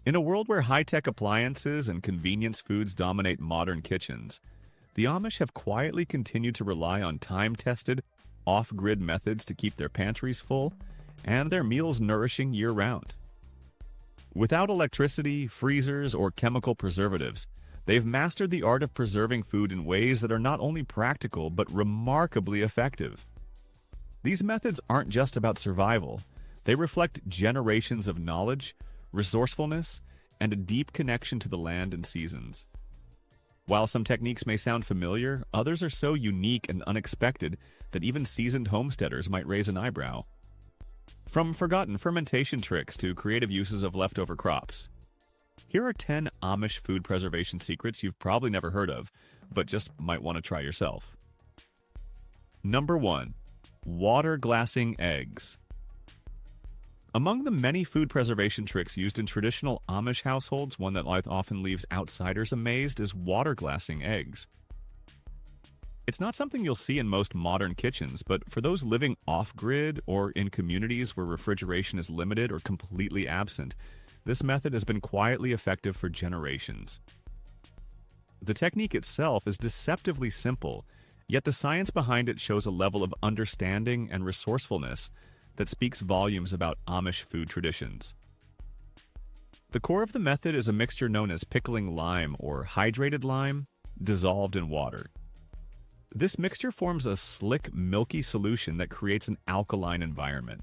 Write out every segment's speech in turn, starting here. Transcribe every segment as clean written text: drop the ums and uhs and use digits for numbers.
In a world where high-tech appliances and convenience foods dominate modern kitchens, the Amish have quietly continued to rely on time-tested, off-grid methods to keep their pantries full and their meals nourishing year-round. Without electricity, freezers, or chemical preservatives, they've mastered the art of preserving food in ways that are not only practical but remarkably effective. These methods aren't just about survival, they reflect generations of knowledge, resourcefulness, and a deep connection to the land and seasons. While some techniques may sound familiar, others are so unique and unexpected that even seasoned homesteaders might raise an eyebrow. From forgotten fermentation tricks to creative uses of leftover crops. Here are 10 Amish food preservation secrets you've probably never heard of, but just might want to try yourself. Number 1. Water glassing eggs. Among the many food preservation tricks used in traditional Amish households, one that often leaves outsiders amazed is water glassing eggs. It's not something you'll see in most modern kitchens, but for those living off-grid or in communities where refrigeration is limited or completely absent, this method has been quietly effective for generations. The technique itself is deceptively simple, yet the science behind it shows a level of understanding and resourcefulness that speaks volumes about Amish food traditions. The core of the method is a mixture known as pickling lime or hydrated lime, dissolved in water. This mixture forms a slick, milky solution that creates an alkaline environment.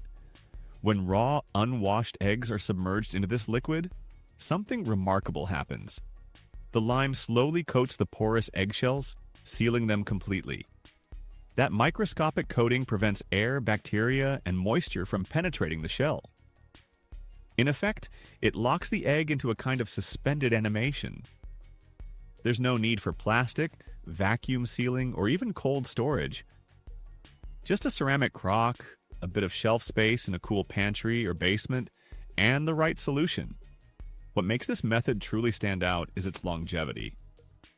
When raw, unwashed eggs are submerged into this liquid, something remarkable happens. The lime slowly coats the porous eggshells, sealing them completely. That microscopic coating prevents air, bacteria, and moisture from penetrating the shell. In effect, it locks the egg into a kind of suspended animation. There's no need for plastic, vacuum sealing, or even cold storage. Just a ceramic crock, a bit of shelf space in a cool pantry or basement, and the right solution. What makes this method truly stand out is its longevity.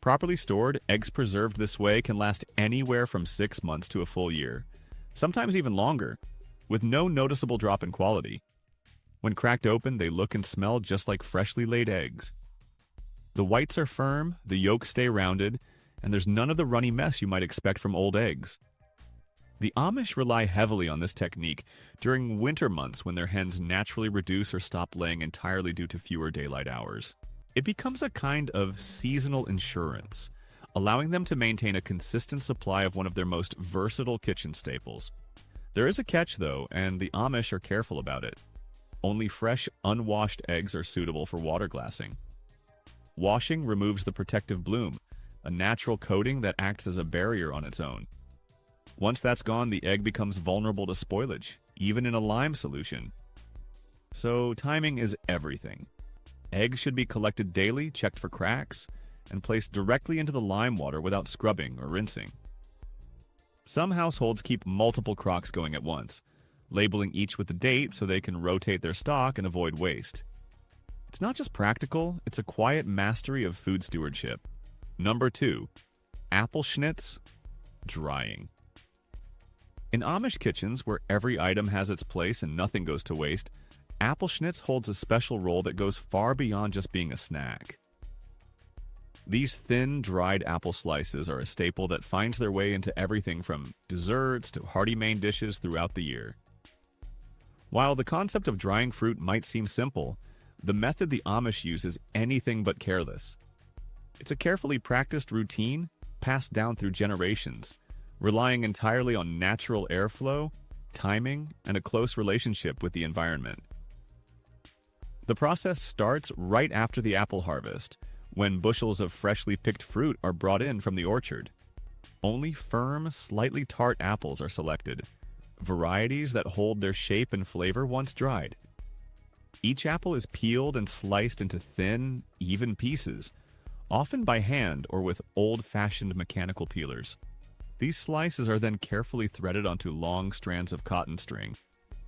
Properly stored, eggs preserved this way can last anywhere from 6 months to a full year, sometimes even longer, with no noticeable drop in quality. When cracked open, they look and smell just like freshly laid eggs. The whites are firm, the yolks stay rounded, and there's none of the runny mess you might expect from old eggs. The Amish rely heavily on this technique during winter months when their hens naturally reduce or stop laying entirely due to fewer daylight hours. It becomes a kind of seasonal insurance, allowing them to maintain a consistent supply of one of their most versatile kitchen staples. There is a catch, though, and the Amish are careful about it. Only fresh, unwashed eggs are suitable for water glassing. Washing removes the protective bloom, a natural coating that acts as a barrier on its own. Once that's gone, the egg becomes vulnerable to spoilage, even in a lime solution. So timing is everything. Eggs should be collected daily, checked for cracks, and placed directly into the lime water without scrubbing or rinsing. Some households keep multiple crocks going at once, labeling each with a date so they can rotate their stock and avoid waste. It's not just practical, it's a quiet mastery of food stewardship. Number 2. Apple Schnitz, drying. In Amish kitchens, where every item has its place and nothing goes to waste, Apple Schnitz holds a special role that goes far beyond just being a snack. These thin, dried apple slices are a staple that finds their way into everything from desserts to hearty main dishes throughout the year. While the concept of drying fruit might seem simple, the method the Amish use is anything but careless. It's a carefully practiced routine passed down through generations, relying entirely on natural airflow, timing, and a close relationship with the environment. The process starts right after the apple harvest, when bushels of freshly picked fruit are brought in from the orchard. Only firm, slightly tart apples are selected, varieties that hold their shape and flavor once dried. Each apple is peeled and sliced into thin, even pieces, often by hand or with old-fashioned mechanical peelers. These slices are then carefully threaded onto long strands of cotton string,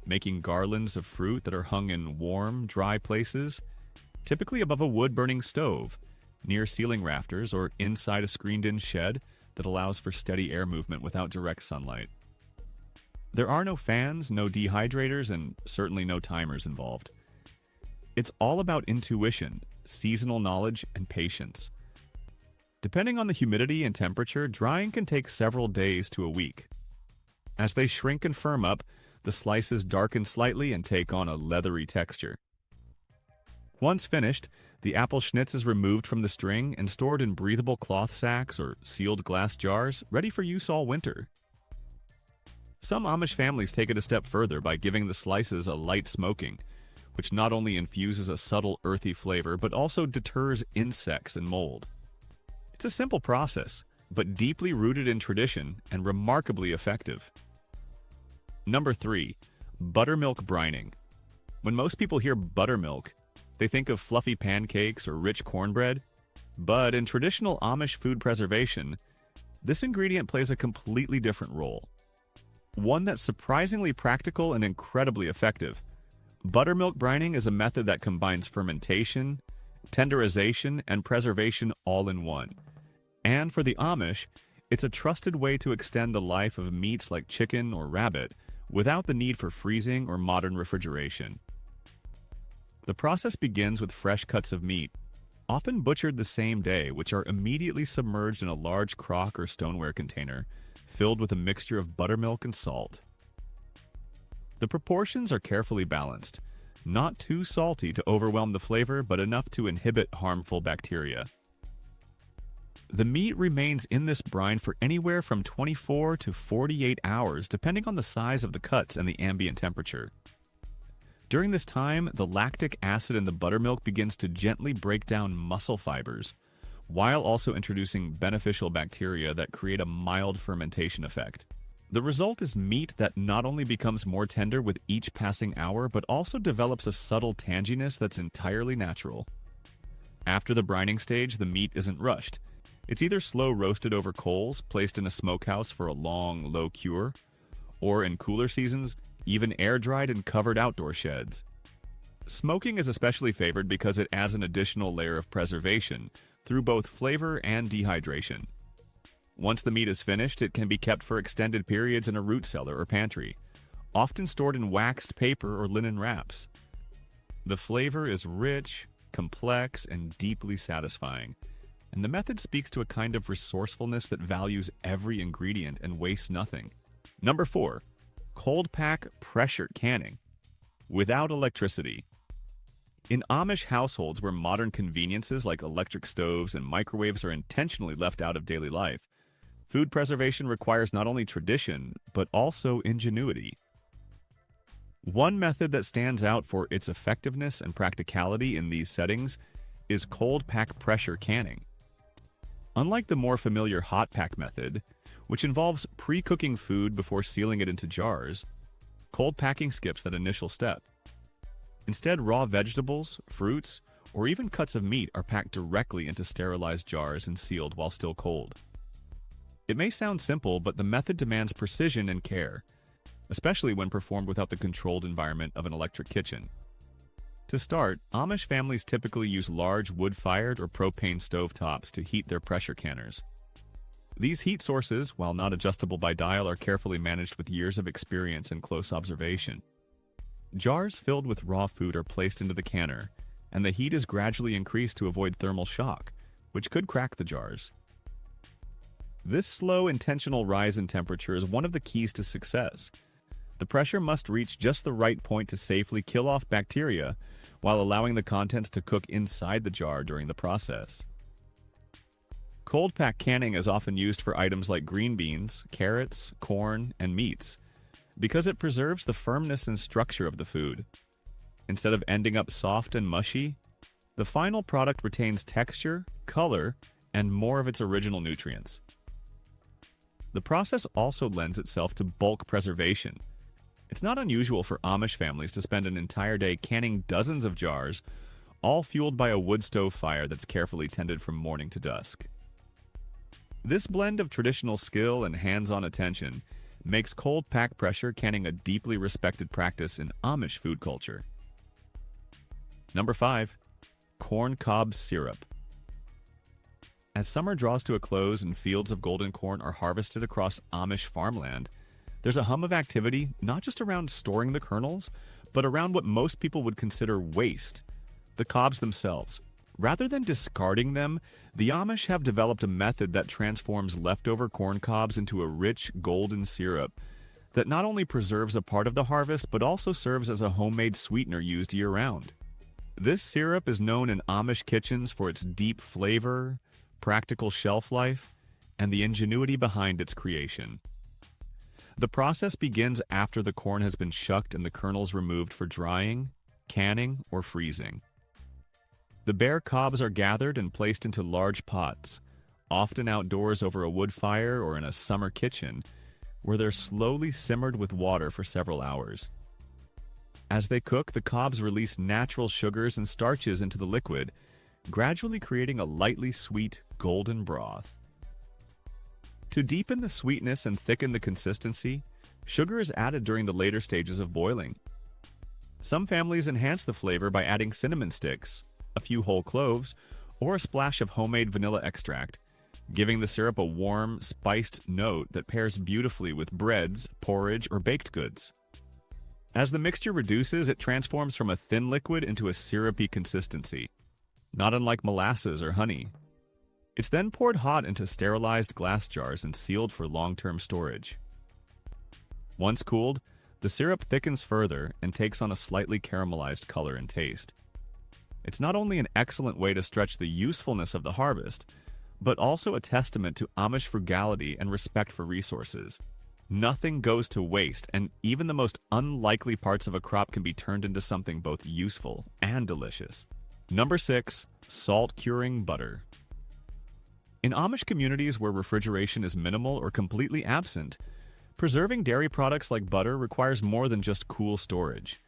making garlands of fruit that are hung in warm, dry places, typically above a wood-burning stove, near ceiling rafters, or inside a screened-in shed that allows for steady air movement without direct sunlight. There are no fans, no dehydrators, and certainly no timers involved. It's all about intuition, seasonal knowledge, and patience. Depending on the humidity and temperature, drying can take several days to a week. As they shrink and firm up, the slices darken slightly and take on a leathery texture. Once finished, the apple Schnitz is removed from the string and stored in breathable cloth sacks or sealed glass jars, ready for use all winter. Some Amish families take it a step further by giving the slices a light smoking, which not only infuses a subtle earthy flavor but also deters insects and mold. It's a simple process, but deeply rooted in tradition and remarkably effective. Number 3. Buttermilk brining. When most people hear buttermilk, they think of fluffy pancakes or rich cornbread, but in traditional Amish food preservation, this ingredient plays a completely different role. One that's surprisingly practical and incredibly effective. Buttermilk brining is a method that combines fermentation, tenderization, and preservation all in one. And for the Amish, it's a trusted way to extend the life of meats like chicken or rabbit without the need for freezing or modern refrigeration. The process begins with fresh cuts of meat, often butchered the same day, which are immediately submerged in a large crock or stoneware container, filled with a mixture of buttermilk and salt. The proportions are carefully balanced, not too salty to overwhelm the flavor, but enough to inhibit harmful bacteria. The meat remains in this brine for anywhere from 24 to 48 hours, depending on the size of the cuts and the ambient temperature. During this time, the lactic acid in the buttermilk begins to gently break down muscle fibers, while also introducing beneficial bacteria that create a mild fermentation effect. The result is meat that not only becomes more tender with each passing hour, but also develops a subtle tanginess that's entirely natural. After the brining stage, the meat isn't rushed. It's either slow roasted over coals, placed in a smokehouse for a long, low cure, or in cooler seasons, even air-dried and covered outdoor sheds. Smoking is especially favored because it adds an additional layer of preservation through both flavor and dehydration. Once the meat is finished, it can be kept for extended periods in a root cellar or pantry, often stored in waxed paper or linen wraps. The flavor is rich, complex, and deeply satisfying, and the method speaks to a kind of resourcefulness that values every ingredient and wastes nothing. Number 4. Cold pack pressure canning. Without electricity. In Amish households where modern conveniences like electric stoves and microwaves are intentionally left out of daily life, food preservation requires not only tradition, but also ingenuity. One method that stands out for its effectiveness and practicality in these settings is cold pack pressure canning. Unlike the more familiar hot pack method, which involves pre-cooking food before sealing it into jars, cold packing skips that initial step. Instead, raw vegetables, fruits, or even cuts of meat are packed directly into sterilized jars and sealed while still cold. It may sound simple, but the method demands precision and care, especially when performed without the controlled environment of an electric kitchen. To start, Amish families typically use large wood-fired or propane stovetops to heat their pressure canners. These heat sources, while not adjustable by dial, are carefully managed with years of experience and close observation. Jars filled with raw food are placed into the canner, and the heat is gradually increased to avoid thermal shock, which could crack the jars. This slow, intentional rise in temperature is one of the keys to success. The pressure must reach just the right point to safely kill off bacteria, while allowing the contents to cook inside the jar during the process. Cold pack canning is often used for items like green beans, carrots, corn, and meats, because it preserves the firmness and structure of the food. Instead of ending up soft and mushy, the final product retains texture, color, and more of its original nutrients. The process also lends itself to bulk preservation. It's not unusual for Amish families to spend an entire day canning dozens of jars, all fueled by a wood stove fire that's carefully tended from morning to dusk. This blend of traditional skill and hands-on attention makes cold pack pressure canning a deeply respected practice in Amish food culture. Number 5. Corn cob syrup. As summer draws to a close and fields of golden corn are harvested across Amish farmland, there's a hum of activity not just around storing the kernels, but around what most people would consider waste, the cobs themselves. Rather than discarding them, the Amish have developed a method that transforms leftover corn cobs into a rich, golden syrup that not only preserves a part of the harvest but also serves as a homemade sweetener used year-round. This syrup is known in Amish kitchens for its deep flavor, practical shelf life, and the ingenuity behind its creation. The process begins after the corn has been shucked and the kernels removed for drying, canning, or freezing. The bare cobs are gathered and placed into large pots, often outdoors over a wood fire or in a summer kitchen, where they're slowly simmered with water for several hours. As they cook, the cobs release natural sugars and starches into the liquid, gradually creating a lightly sweet, golden broth. To deepen the sweetness and thicken the consistency, sugar is added during the later stages of boiling. Some families enhance the flavor by adding cinnamon sticks, a few whole cloves, or a splash of homemade vanilla extract, giving the syrup a warm, spiced note that pairs beautifully with breads, porridge, or baked goods. As the mixture reduces, it transforms from a thin liquid into a syrupy consistency, not unlike molasses or honey. It's then poured hot into sterilized glass jars and sealed for long-term storage. Once cooled, the syrup thickens further and takes on a slightly caramelized color and taste. It's not only an excellent way to stretch the usefulness of the harvest, but also a testament to Amish frugality and respect for resources. Nothing goes to waste, and even the most unlikely parts of a crop can be turned into something both useful and delicious. Number 6. Salt curing butter. In Amish communities where refrigeration is minimal or completely absent, preserving dairy products like butter requires more than just cool storage.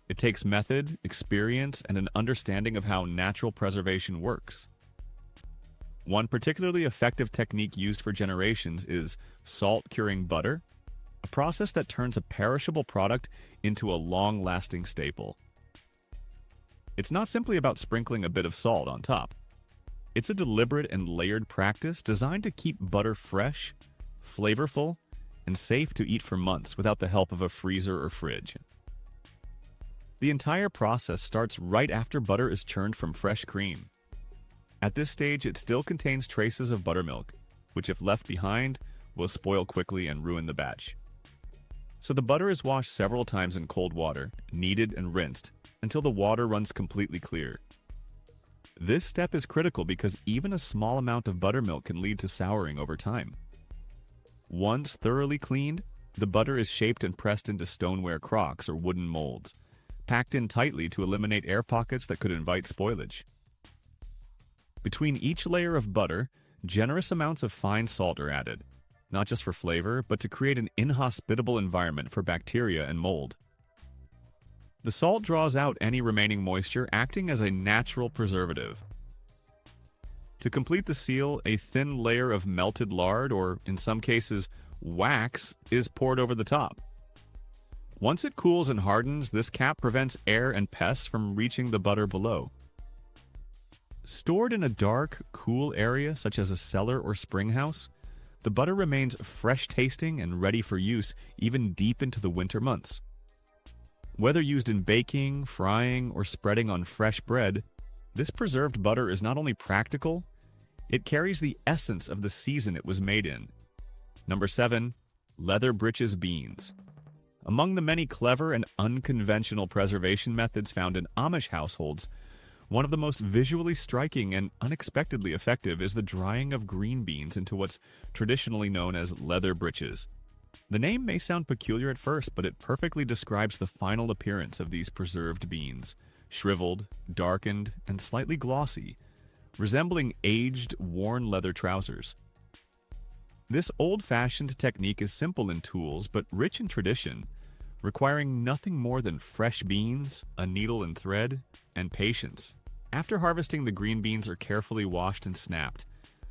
It takes method, experience, and an understanding of how natural preservation works. One particularly effective technique used for generations is salt curing butter, a process that turns a perishable product into a long-lasting staple. It's not simply about sprinkling a bit of salt on top. It's a deliberate and layered practice designed to keep butter fresh, flavorful, and safe to eat for months without the help of a freezer or fridge. The entire process starts right after butter is churned from fresh cream. At this stage, it still contains traces of buttermilk, which if left behind, will spoil quickly and ruin the batch. So the butter is washed several times in cold water, kneaded and rinsed, until the water runs completely clear. This step is critical because even a small amount of buttermilk can lead to souring over time. Once thoroughly cleaned, the butter is shaped and pressed into stoneware crocks or wooden molds, packed in tightly to eliminate air pockets that could invite spoilage. Between each layer of butter, generous amounts of fine salt are added, not just for flavor, but to create an inhospitable environment for bacteria and mold. The salt draws out any remaining moisture, acting as a natural preservative. To complete the seal, a thin layer of melted lard, or in some cases, wax, is poured over the top. Once it cools and hardens, this cap prevents air and pests from reaching the butter below. Stored in a dark, cool area such as a cellar or spring house, the butter remains fresh-tasting and ready for use even deep into the winter months. Whether used in baking, frying, or spreading on fresh bread, this preserved butter is not only practical, it carries the essence of the season it was made in. Number 7. Leather britches beans. Among the many clever and unconventional preservation methods found in Amish households, one of the most visually striking and unexpectedly effective is the drying of green beans into what's traditionally known as leather britches. The name may sound peculiar at first, but it perfectly describes the final appearance of these preserved beans, shriveled, darkened, and slightly glossy, resembling aged, worn leather trousers. This old-fashioned technique is simple in tools, but rich in tradition, requiring nothing more than fresh beans, a needle and thread, and patience. After harvesting, the green beans are carefully washed and snapped,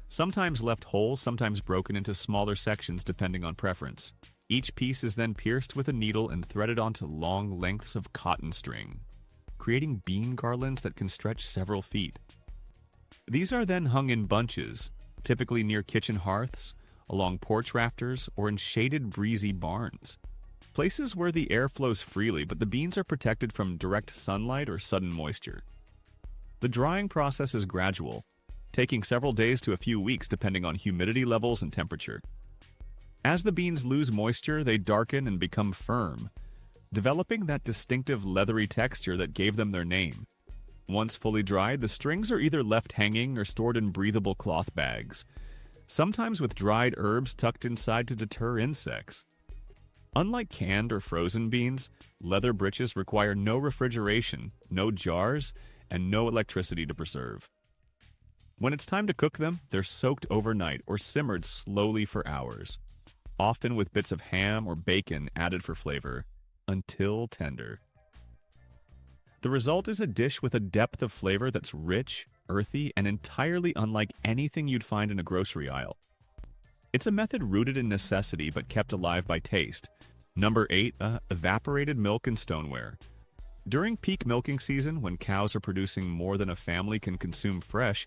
sometimes left whole, sometimes broken into smaller sections depending on preference. Each piece is then pierced with a needle and threaded onto long lengths of cotton string, creating bean garlands that can stretch several feet. These are then hung in bunches, typically near kitchen hearths, along porch rafters, or in shaded, breezy barns. Places where the air flows freely, but the beans are protected from direct sunlight or sudden moisture. The drying process is gradual, taking several days to a few weeks depending on humidity levels and temperature. As the beans lose moisture, they darken and become firm, developing that distinctive leathery texture that gave them their name. Once fully dried, the strings are either left hanging or stored in breathable cloth bags, sometimes with dried herbs tucked inside to deter insects. Unlike canned or frozen beans, leather britches require no refrigeration, no jars, and no electricity to preserve. When it's time to cook them, they're soaked overnight or simmered slowly for hours, often with bits of ham or bacon added for flavor, until tender. The result is a dish with a depth of flavor that's rich, earthy, and entirely unlike anything you'd find in a grocery aisle. It's a method rooted in necessity but kept alive by taste. Number 8. Evaporated milk in stoneware. During peak milking season, when cows are producing more than a family can consume fresh,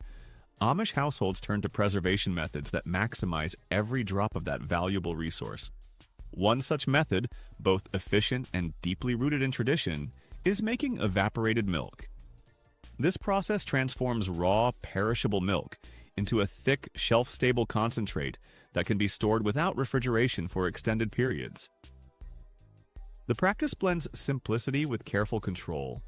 Amish households turn to preservation methods that maximize every drop of that valuable resource. One such method, both efficient and deeply rooted in tradition, is making evaporated milk. This process transforms raw, perishable milk into a thick, shelf-stable concentrate that can be stored without refrigeration for extended periods. The practice blends simplicity with careful control,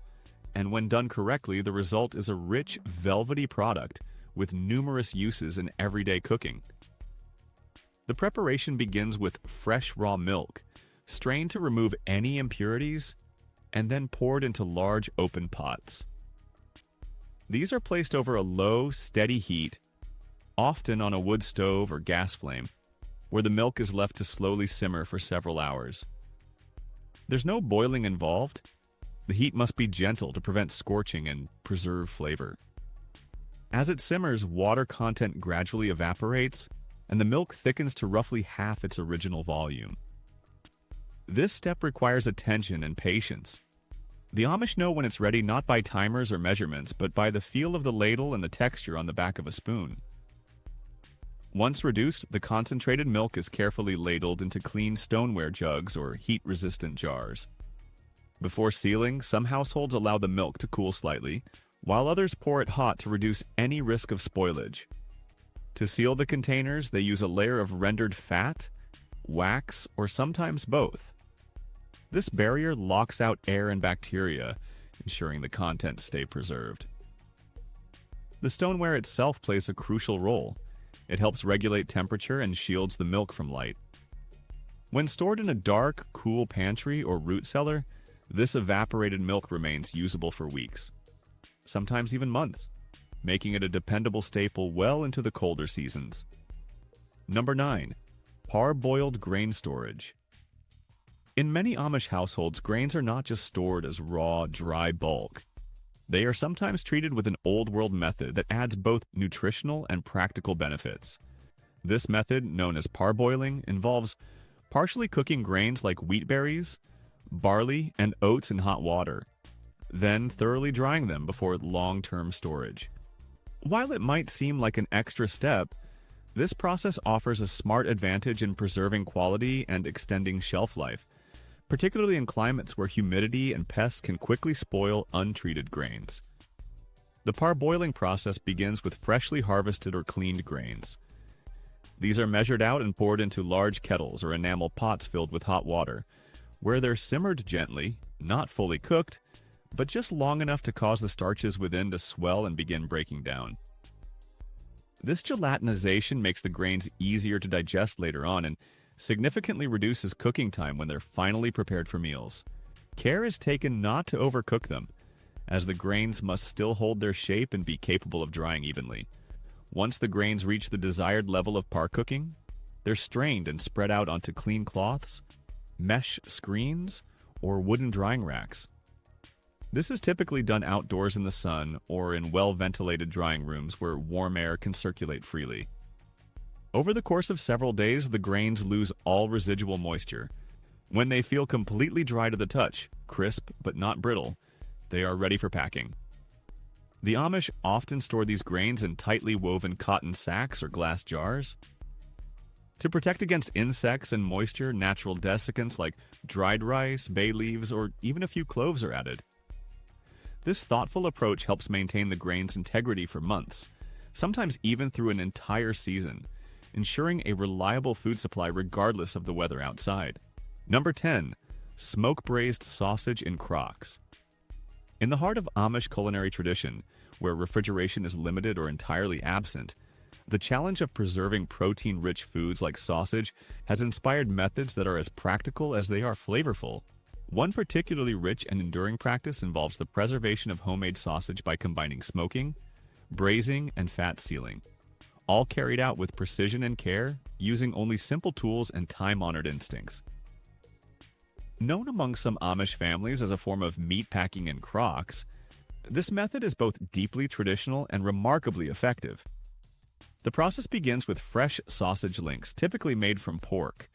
and when done correctly, the result is a rich, velvety product with numerous uses in everyday cooking. The preparation begins with fresh raw milk, strained to remove any impurities, and then poured into large open pots. These are placed over a low, steady heat, often on a wood stove or gas flame, where the milk is left to slowly simmer for several hours. There's no boiling involved. The heat must be gentle to prevent scorching and preserve flavor. As it simmers, water content gradually evaporates, and the milk thickens to roughly half its original volume. This step requires attention and patience. The Amish know when it's ready not by timers or measurements, but by the feel of the ladle and the texture on the back of a spoon. Once reduced, the concentrated milk is carefully ladled into clean stoneware jugs or heat-resistant jars. Before sealing, some households allow the milk to cool slightly, while others pour it hot to reduce any risk of spoilage. To seal the containers, they use a layer of rendered fat, wax, or sometimes both. This barrier locks out air and bacteria, ensuring the contents stay preserved. The stoneware itself plays a crucial role. It helps regulate temperature and shields the milk from light. When stored in a dark, cool pantry or root cellar, this evaporated milk remains usable for weeks, sometimes even months, making it a dependable staple well into the colder seasons. Number 9. Hardboiled grain storage. In many Amish households, grains are not just stored as raw, dry bulk. They are sometimes treated with an old-world method that adds both nutritional and practical benefits. This method, known as parboiling, involves partially cooking grains like wheat berries, barley, and oats in hot water, then thoroughly drying them before long-term storage. While it might seem like an extra step, this process offers a smart advantage in preserving quality and extending shelf life, particularly in climates where humidity and pests can quickly spoil untreated grains. The parboiling process begins with freshly harvested or cleaned grains. These are measured out and poured into large kettles or enamel pots filled with hot water, where they're simmered gently, not fully cooked, but just long enough to cause the starches within to swell and begin breaking down. This gelatinization makes the grains easier to digest later on and significantly reduces cooking time when they're finally prepared for meals. Care is taken not to overcook them, as the grains must still hold their shape and be capable of drying evenly. Once the grains reach the desired level of par cooking, they're strained and spread out onto clean cloths, mesh screens, or wooden drying racks. This is typically done outdoors in the sun or in well-ventilated drying rooms where warm air can circulate freely. Over the course of several days, the grains lose all residual moisture. When they feel completely dry to the touch, crisp but not brittle, they are ready for packing. The Amish often store these grains in tightly woven cotton sacks or glass jars. To protect against insects and moisture, natural desiccants like dried rice, bay leaves, or even a few cloves are added. This thoughtful approach helps maintain the grain's integrity for months, sometimes even through an entire season, ensuring a reliable food supply regardless of the weather outside. Number 10. Smoke-braised sausage in crocks. In the heart of Amish culinary tradition, where refrigeration is limited or entirely absent, the challenge of preserving protein-rich foods like sausage has inspired methods that are as practical as they are flavorful. One particularly rich and enduring practice involves the preservation of homemade sausage by combining smoking, braising, and fat sealing, all carried out with precision and care, using only simple tools and time-honored instincts. Known among some Amish families as a form of meat packing in crocks, this method is both deeply traditional and remarkably effective. The process begins with fresh sausage links, typically made from pork,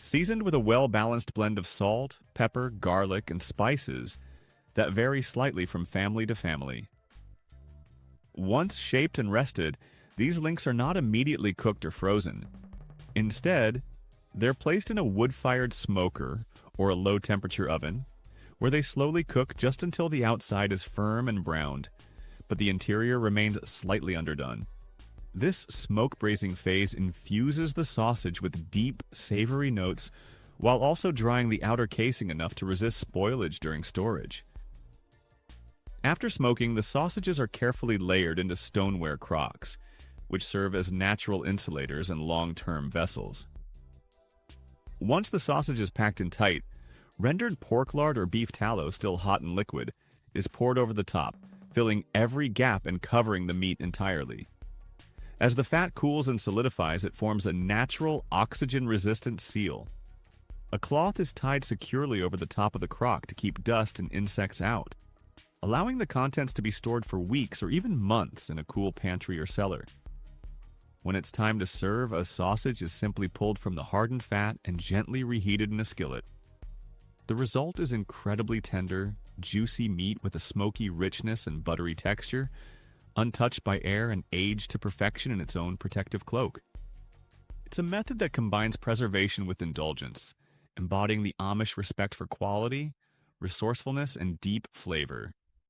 seasoned with a well-balanced blend of salt, pepper, garlic, and spices that vary slightly from family to family. Once shaped and rested, these links are not immediately cooked or frozen. Instead, they're placed in a wood-fired smoker or a low-temperature oven, where they slowly cook just until the outside is firm and browned, but the interior remains slightly underdone. This smoke braising phase infuses the sausage with deep, savory notes while also drying the outer casing enough to resist spoilage during storage. After smoking, the sausages are carefully layered into stoneware crocks, which serve as natural insulators and long-term vessels. Once the sausage is packed in tight, rendered pork lard or beef tallow, still hot and liquid, is poured over the top, filling every gap and covering the meat entirely. As the fat cools and solidifies, it forms a natural, oxygen-resistant seal. A cloth is tied securely over the top of the crock to keep dust and insects out, allowing the contents to be stored for weeks or even months in a cool pantry or cellar. When it's time to serve, a sausage is simply pulled from the hardened fat and gently reheated in a skillet. The result is incredibly tender, juicy meat with a smoky richness and buttery texture, untouched by air and aged to perfection in its own protective cloak. It's a method that combines preservation with indulgence, embodying the Amish respect for quality, resourcefulness, and deep flavor.